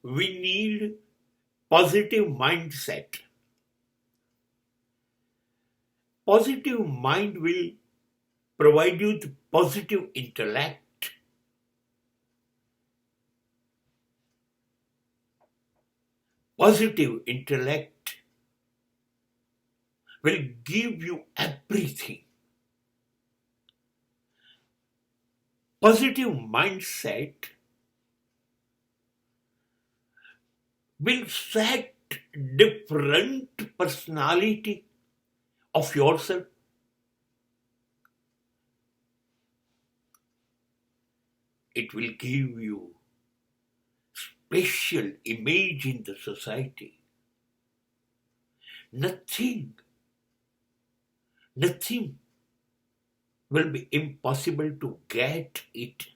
we need positive mindset. Positive mind will provide you with positive intellect. Positive intellect will give you everything. Positive mindset will set different personality of yourself. It will give you special image in the society. Nothing will be impossible to get it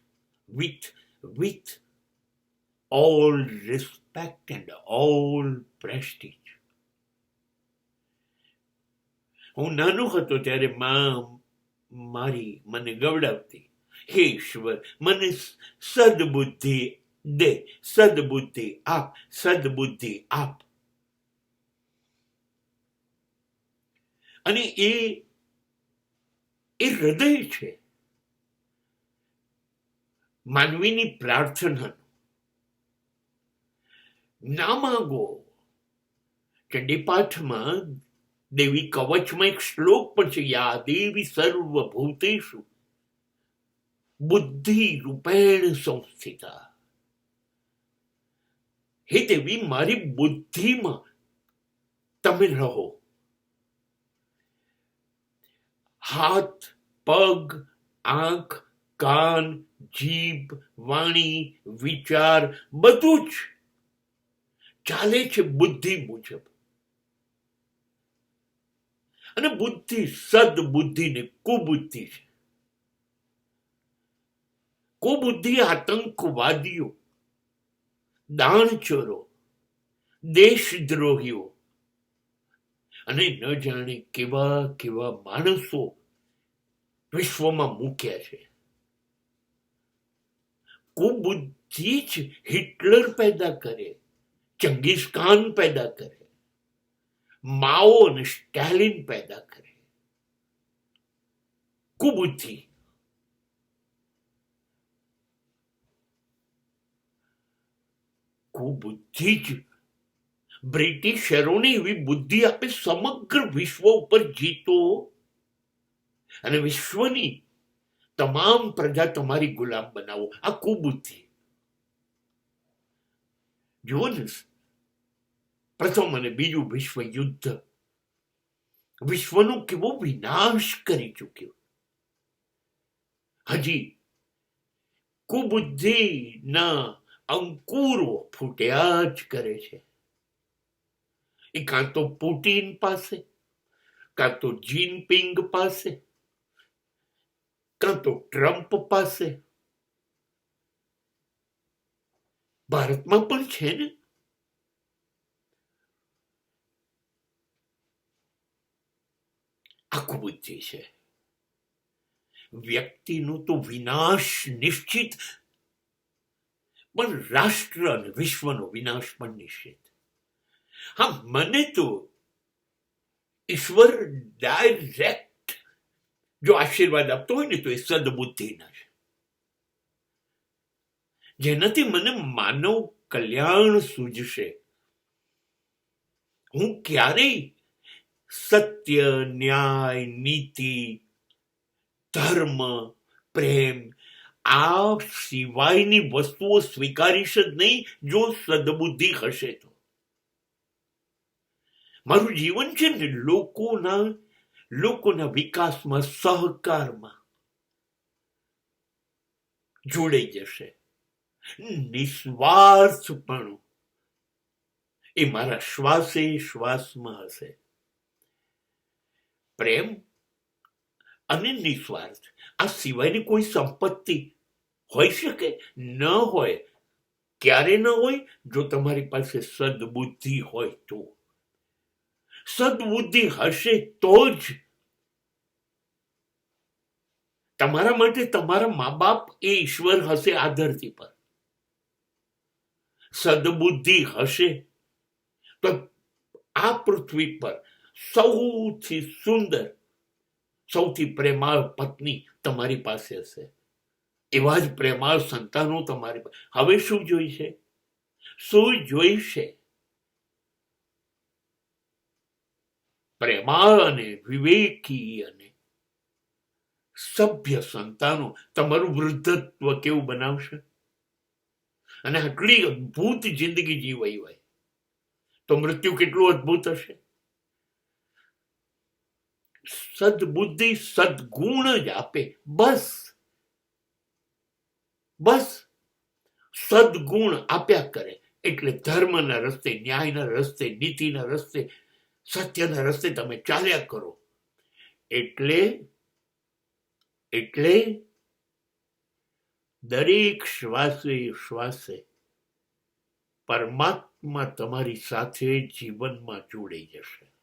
with all respect and all prestige. હું નાનો હતો ત્યારે મારી મને ગવડાવતી, હે ઈશ્વર મને સદબુદ્ધિ દે, સદબુદ્ધિ આપ, સદબુદ્ધિ આપ. અને એ હૃદય છે માનવીની પ્રાર્થના. ના માગો. ચંડીપાઠમાં દેવી કવચમાં એક શ્લોક પણ છે, યા દેવી સર્વભૂતેષુ બુદ્ધિ રૂપેણ સંસ્થિતા. હે દેવી, મારી બુદ્ધિમાં તમે રહો. હાથ, પગ, આંખ, કાન, જીભ, વાણી, વિચાર બધું જ ચાલે છે બુદ્ધિ મુજબ. અને બુદ્ધિ સદબુદ્ધિ ને કુબુદ્ધિ છે. કુબુદ્ધિ આતંકવાદીઓ, દાણચોરો, દેશદ્રોહીઓ અને ન જાણે કેવા કેવા માણસો વિશ્વમાં મૂક્યા છે. કુબુદ્ધિ જ હિટલર પેદા કરે, ચંગીઝ ખાન પેદા કરે, માઓ અને સ્ટાલિન પેદા કરે. કુબુદ્ધિ. કુબુદ્ધિ જ બ્રિટિશરોને એવી બુદ્ધિ આપે, સમગ્ર વિશ્વ ઉપર જીતો અને વિશ્વની તમામ પ્રજા તમારી ગુલામ બનાવો. આ કુબુદ્ધિ. જુઓ ને, પ્રથમ અને બીજું વિશ્વ યુદ્ધ વિશ્વનો કેવો વિનાશ કરી ચૂક્યો. હજી કુબુદ્ધિના અંકુરો ફૂટ્યા જ કરે છે. એ કાં તો પુટિન પાસે, કાં તો જિનપિંગ પાસે, કાં તો ટ્રમ્પ પાસે. ભારતમાં પણ છે ને. આ કુબુદ્ધિ છે. વ્યક્તિનો તો વિનાશ નિશ્ચિત, પણ રાષ્ટ્ર અને વિશ્વનો વિનાશ પણ નિશ્ચિત. હા, મને તો ઈશ્વર ડાયરેક્ટ જો આશીર્વાદ આપતો હોય ને તો એ સદબુદ્ધિના છે, જેનાથી મને માનવ કલ્યાણ સૂજશે. હું ક્યારેય સત્ય, ન્યાય, નીતિ, ધર્મ, પ્રેમ આ સિવાયની વસ્તુઓ સ્વીકારીશ જ નહીં જો સદબુદ્ધિ હશે તો. મારું જીવન છે ને લોકોના વિકાસમાં, સહકારમાં જોડાઈ જશે. નિસ્વાર્થપણું એ મારા શ્વાસે શ્વાસમાં હશે. પ્રેમ અને નિસ્વાર્થ આ સિવાયની કોઈ સંપત્તિ હોઈ શકે? ન હોય. ક્યારે ન હોય? જો તમારી પાસે સદબુદ્ધિ હોય તો. સદબુદ્ધિ હશે તો જ તમારા માટે તમારા મા બાપ એ ઈશ્વર હશે આ ધરતી પર. સદબુદ્ધિ હશે તો આ પૃથ્વી પર સૌથી સુંદર, સૌથી પ્રેમાળ પત્ની તમારી પાસે હશે, એવા જ પ્રેમાળ સંતાનો તમારી પાસે. હવે શું જોઈશે? શું જોઈશે? પ્રેમાળ અને વિવેકી અને સભ્ય સંતાનો તમારું વૃદ્ધત્વ કેવું બનાવશે. અને આટલી અદ્ભુત જિંદગી જીવાઈ હોય તો મૃત્યુ કેટલું અદ્ભુત હશે. સદબુદ્ધિ સદગુણ જ આપે. બસ બસ સદગુણ આપ્યા કરે. એટલે ધર્મના રસ્તે, ન્યાયના રસ્તે, નીતિના રસ્તે, સત્યના રસ્તે તમે ચાલ્યા કરો. એટલે દરેક શ્વાસે શ્વાસે પરમાત્મા તમારી સાથે જીવનમાં જોડાઈ જશે.